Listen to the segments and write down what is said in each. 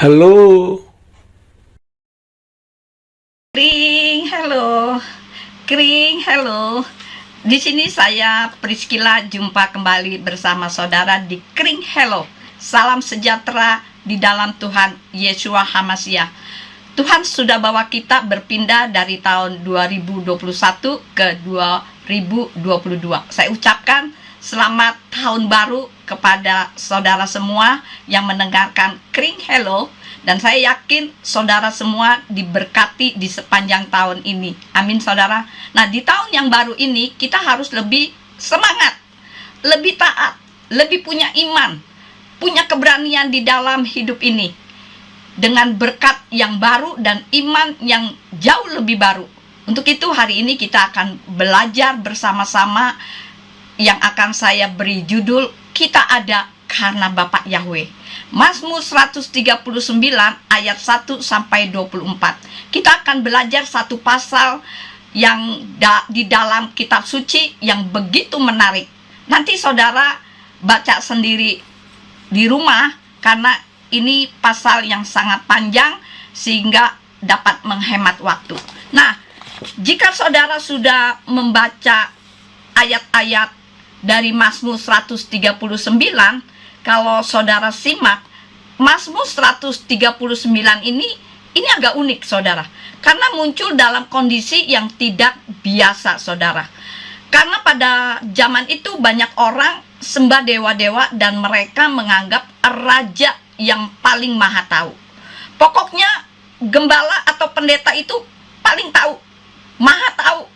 Halo. Kring, halo. Kring, halo. Di sini saya Priscilla jumpa kembali bersama saudara di Kring Hello. Salam sejahtera di dalam Tuhan Yeshua HaMashiach. Tuhan sudah bawa kita berpindah dari tahun 2021 ke 2022. Saya ucapkan selamat tahun baru kepada saudara semua yang mendengarkan Kring Hello. Dan saya yakin saudara semua diberkati di sepanjang tahun ini. Amin saudara. Nah di tahun yang baru ini kita harus lebih semangat, lebih taat, lebih punya iman, punya keberanian di dalam hidup ini. Dengan berkat yang baru dan iman yang jauh lebih baru. Untuk itu hari ini kita akan belajar bersama-sama yang akan saya beri judul Kita Ada Karena Bapak Yahweh. Mazmur 139 ayat 1 sampai 24. Kita akan belajar satu pasal yang di dalam kitab suci yang begitu menarik. Nanti saudara baca sendiri di rumah karena ini pasal yang sangat panjang sehingga dapat menghemat waktu. Nah, jika saudara sudah membaca ayat-ayat dari Mazmur 139, kalau saudara simak, Mazmur 139 ini agak unik saudara. Karena muncul dalam kondisi yang tidak biasa saudara. Karena pada zaman itu banyak orang sembah dewa-dewa dan mereka menganggap raja yang paling maha tahu. Pokoknya gembala atau pendeta itu paling tahu, maha tahu.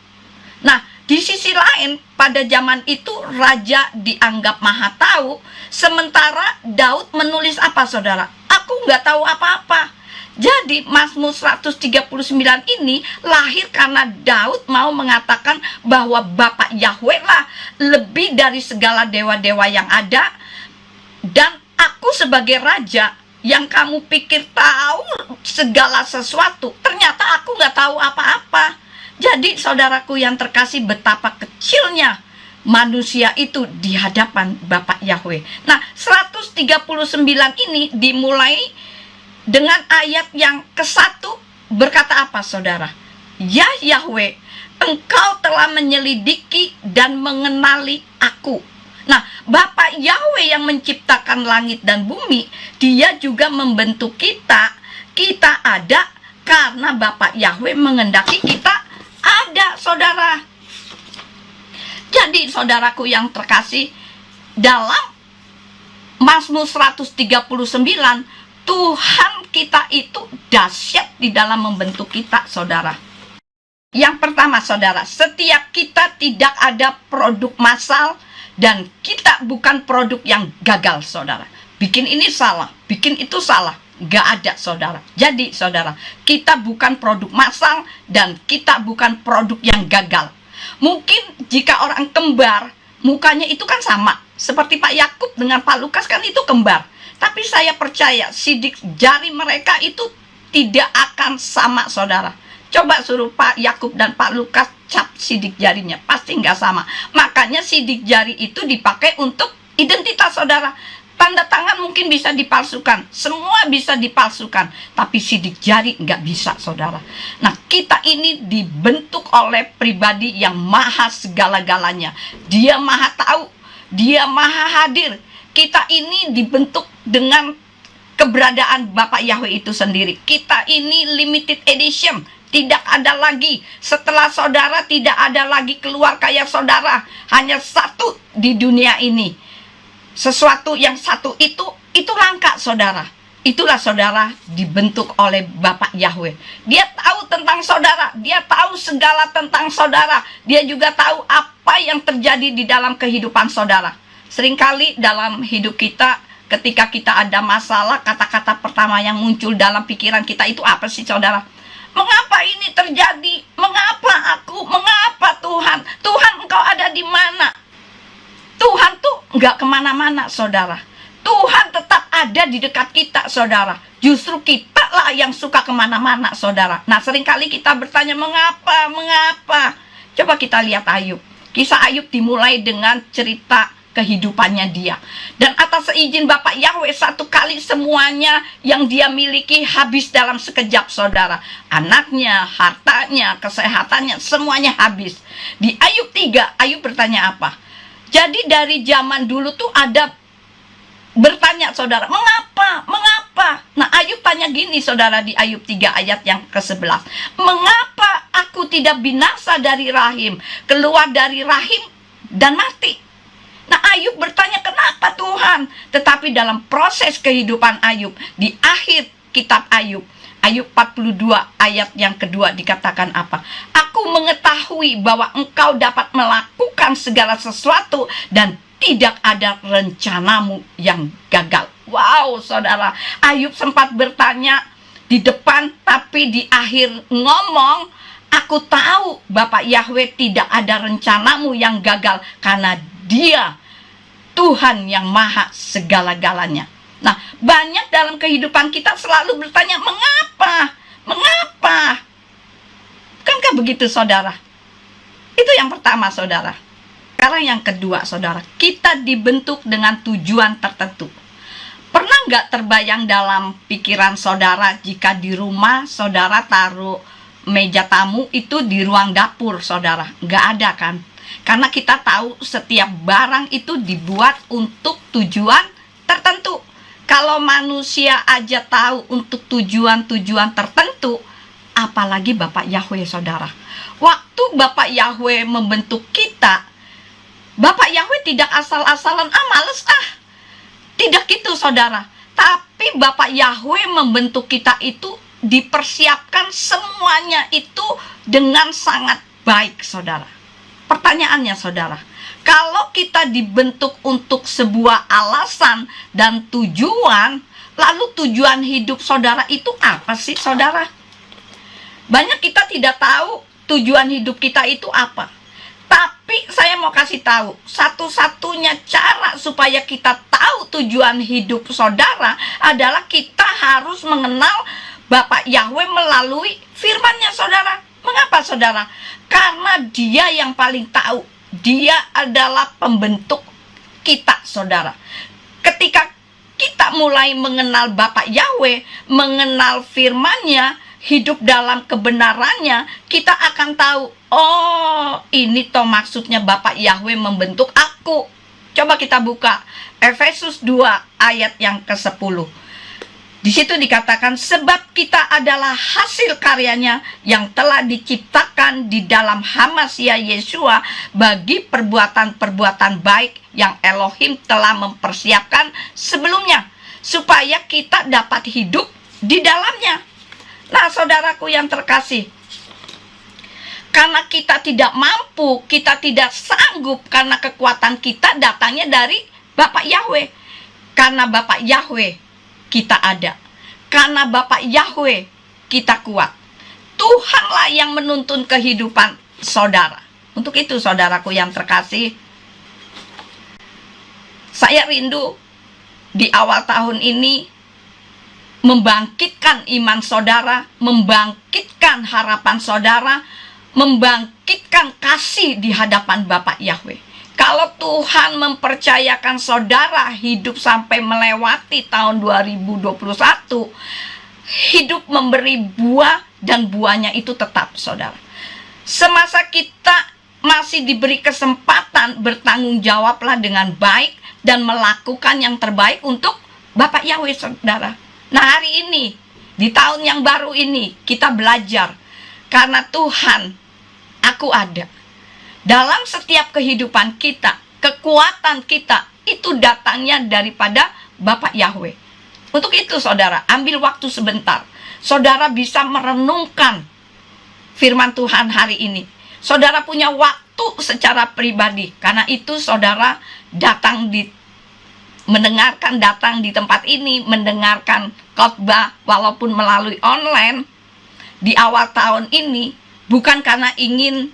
Nah, di sisi lain, pada zaman itu raja dianggap maha tahu, sementara Daud menulis apa saudara? Aku nggak tahu apa-apa. Jadi Mazmur 139 ini lahir karena Daud mau mengatakan bahwa Bapak Yahweh lah lebih dari segala dewa-dewa yang ada. Dan aku sebagai raja yang kamu pikir tahu segala sesuatu, ternyata aku nggak tahu apa-apa. Jadi saudaraku yang terkasih, betapa kecilnya manusia itu di hadapan Bapak Yahweh. Nah 139 ini dimulai dengan ayat yang ke-1 berkata apa saudara? Ya Yahweh, engkau telah menyelidiki dan mengenali aku. Nah Bapak Yahweh yang menciptakan langit dan bumi, dia juga membentuk kita. Kita ada karena Bapak Yahweh mengendaki kita ada saudara. Jadi saudaraku yang terkasih, dalam Mazmur 139 Tuhan kita itu dahsyat di dalam membentuk kita saudara. Yang pertama saudara, setiap kita tidak ada produk massal dan kita bukan produk yang gagal saudara. Bikin ini salah, bikin itu salah, gak ada saudara. Jadi saudara, kita bukan produk massal dan kita bukan produk yang gagal. Mungkin jika orang kembar, mukanya itu kan sama, seperti Pak Yakub dengan Pak Lukas kan itu kembar. Tapi saya percaya sidik jari mereka itu tidak akan sama saudara. Coba suruh Pak Yakub dan Pak Lukas cap sidik jarinya, pasti nggak sama. Makanya sidik jari itu dipakai untuk identitas saudara. Tanda tangan mungkin bisa dipalsukan, semua bisa dipalsukan, tapi sidik jari nggak bisa saudara. Nah kita ini dibentuk oleh pribadi yang maha segala-galanya. Dia maha tahu, dia maha hadir. Kita ini dibentuk dengan keberadaan Bapak Yahweh itu sendiri. Kita ini limited edition, tidak ada lagi setelah saudara, tidak ada lagi keluar kayak saudara. Hanya satu di dunia ini. Sesuatu yang satu itu langka saudara. Itulah saudara dibentuk oleh Bapak Yahweh. Dia tahu tentang saudara, dia tahu segala tentang saudara. Dia juga tahu apa yang terjadi di dalam kehidupan saudara. Seringkali dalam hidup kita, ketika kita ada masalah, kata-kata pertama yang muncul dalam pikiran kita itu apa sih saudara? Mengapa ini terjadi? Mengapa aku? Mengapa Tuhan? Tuhan engkau ada di mana? Tuhan tuh nggak kemana-mana saudara. Tuhan tetap ada di dekat kita saudara. Justru kita lah yang suka kemana-mana saudara. Nah seringkali kita bertanya mengapa? Mengapa? Coba kita lihat Ayub. Kisah Ayub dimulai dengan cerita kehidupannya dia. Dan atas izin Bapak Yahweh, satu kali semuanya yang dia miliki habis dalam sekejap, saudara. Anaknya, hartanya, kesehatannya, semuanya habis. Di Ayub 3, Ayub bertanya apa? Jadi dari zaman dulu tuh ada bertanya, saudara, mengapa? Mengapa? Nah, Ayub tanya gini, saudara, di Ayub 3 ayat yang ke-11. Mengapa aku tidak binasa dari rahim, keluar dari rahim dan mati? Nah, Ayub bertanya, kenapa Tuhan? Tetapi dalam proses kehidupan Ayub, di akhir kitab Ayub, Ayub 42 ayat yang kedua dikatakan apa? Aku mengetahui bahwa engkau dapat melakukan segala sesuatu dan tidak ada rencanamu yang gagal. Wow, saudara, Ayub sempat bertanya di depan, tapi di akhir ngomong, aku tahu Bapak Yahweh tidak ada rencanamu yang gagal, karena Dia Tuhan yang maha segala-galanya. Nah, banyak dalam kehidupan kita selalu bertanya, mengapa? Mengapa? Bukankah begitu, saudara? Itu yang pertama, saudara. Sekarang yang kedua, saudara, kita dibentuk dengan tujuan tertentu. Pernah nggak terbayang dalam pikiran saudara jika di rumah saudara taruh meja tamu itu di ruang dapur, saudara? Nggak ada kan? Karena kita tahu setiap barang itu dibuat untuk tujuan tertentu. Kalau manusia aja tahu untuk tujuan-tujuan tertentu, apalagi Bapak Yahweh, saudara. Waktu Bapak Yahweh membentuk kita, Bapak Yahweh tidak asal-asalan, males Tidak gitu, saudara. Tapi Bapak Yahweh membentuk kita itu dipersiapkan semuanya itu dengan sangat baik, saudara. Pertanyaannya, saudara, kalau kita dibentuk untuk sebuah alasan dan tujuan, lalu tujuan hidup saudara itu apa sih, saudara? Banyak kita tidak tahu tujuan hidup kita itu apa. Tapi saya mau kasih tahu, satu-satunya cara supaya kita tahu tujuan hidup saudara adalah kita harus mengenal Bapak Yahweh melalui firman-Nya, saudara. Mengapa, saudara? Karena Dia yang paling tahu. Dia adalah pembentuk kita, saudara. Ketika kita mulai mengenal Bapak Yahweh, mengenal firman-Nya, hidup dalam kebenarannya, kita akan tahu, oh, ini toh maksudnya Bapak Yahweh membentuk aku. Coba kita buka Efesus 2 ayat yang ke-10. Di situ dikatakan, sebab kita adalah hasil karyanya yang telah diciptakan di dalam Hamasya Yesua bagi perbuatan-perbuatan baik yang Elohim telah mempersiapkan sebelumnya, supaya kita dapat hidup di dalamnya. Nah, saudaraku yang terkasih, karena kita tidak mampu, kita tidak sanggup, karena kekuatan kita datangnya dari Bapak Yahweh. Karena Bapak Yahweh kita ada. Karena Bapak Yahweh kita kuat. Tuhanlah yang menuntun kehidupan saudara. Untuk itu, saudaraku yang terkasih, saya rindu di awal tahun ini membangkitkan iman saudara, membangkitkan harapan saudara, membangkitkan kasih di hadapan Bapak Yahweh. Kalau Tuhan mempercayakan saudara hidup sampai melewati tahun 2021, hidup memberi buah dan buahnya itu tetap, saudara. Semasa kita masih diberi kesempatan, bertanggung jawablah dengan baik dan melakukan yang terbaik untuk Bapak Yahweh, saudara. Nah, hari ini, di tahun yang baru ini, kita belajar. Karena Tuhan, aku ada. Dalam setiap kehidupan kita, kekuatan kita, itu datangnya daripada Bapak Yahweh. Untuk itu, saudara, ambil waktu sebentar. Saudara bisa merenungkan firman Tuhan hari ini. Saudara punya waktu secara pribadi. Karena itu, saudara datang di tempat ini, mendengarkan khotbah walaupun melalui online di awal tahun ini, bukan karena ingin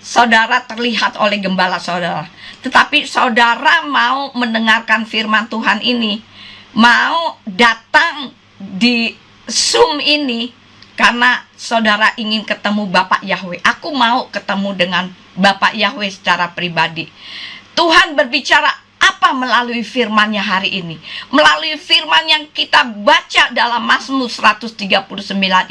saudara terlihat oleh gembala saudara, tetapi saudara mau mendengarkan firman Tuhan ini, mau datang di Zoom ini karena saudara ingin ketemu Bapak Yahweh. Aku mau ketemu dengan Bapak Yahweh secara pribadi. Tuhan berbicara apa melalui firman-Nya hari ini? Melalui firman yang kita baca dalam Mazmur 139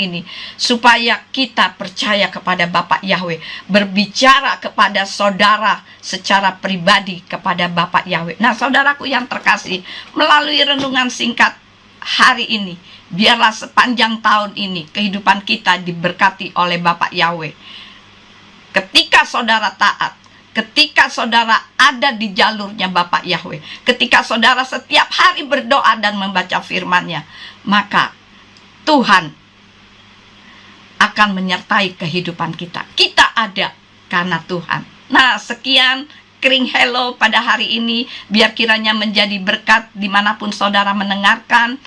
ini, supaya kita percaya kepada Bapak Yahweh, berbicara kepada saudara secara pribadi kepada Bapak Yahweh. Nah, saudaraku yang terkasih, melalui renungan singkat hari ini, biarlah sepanjang tahun ini kehidupan kita diberkati oleh Bapak Yahweh. Ketika saudara taat, ketika saudara ada di jalurnya Bapak Yahweh, ketika saudara setiap hari berdoa dan membaca firman-Nya, maka Tuhan akan menyertai kehidupan kita. Kita ada karena Tuhan. Nah, sekian Kring Hello pada hari ini. Biar kiranya menjadi berkat dimanapun saudara mendengarkan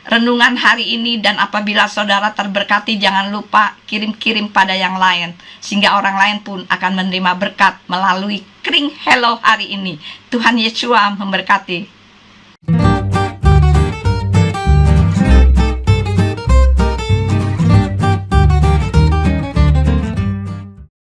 renungan hari ini, dan apabila saudara terberkati, jangan lupa kirim-kirim pada yang lain, sehingga orang lain pun akan menerima berkat melalui Kring Hello hari ini. Tuhan Yesus memberkati.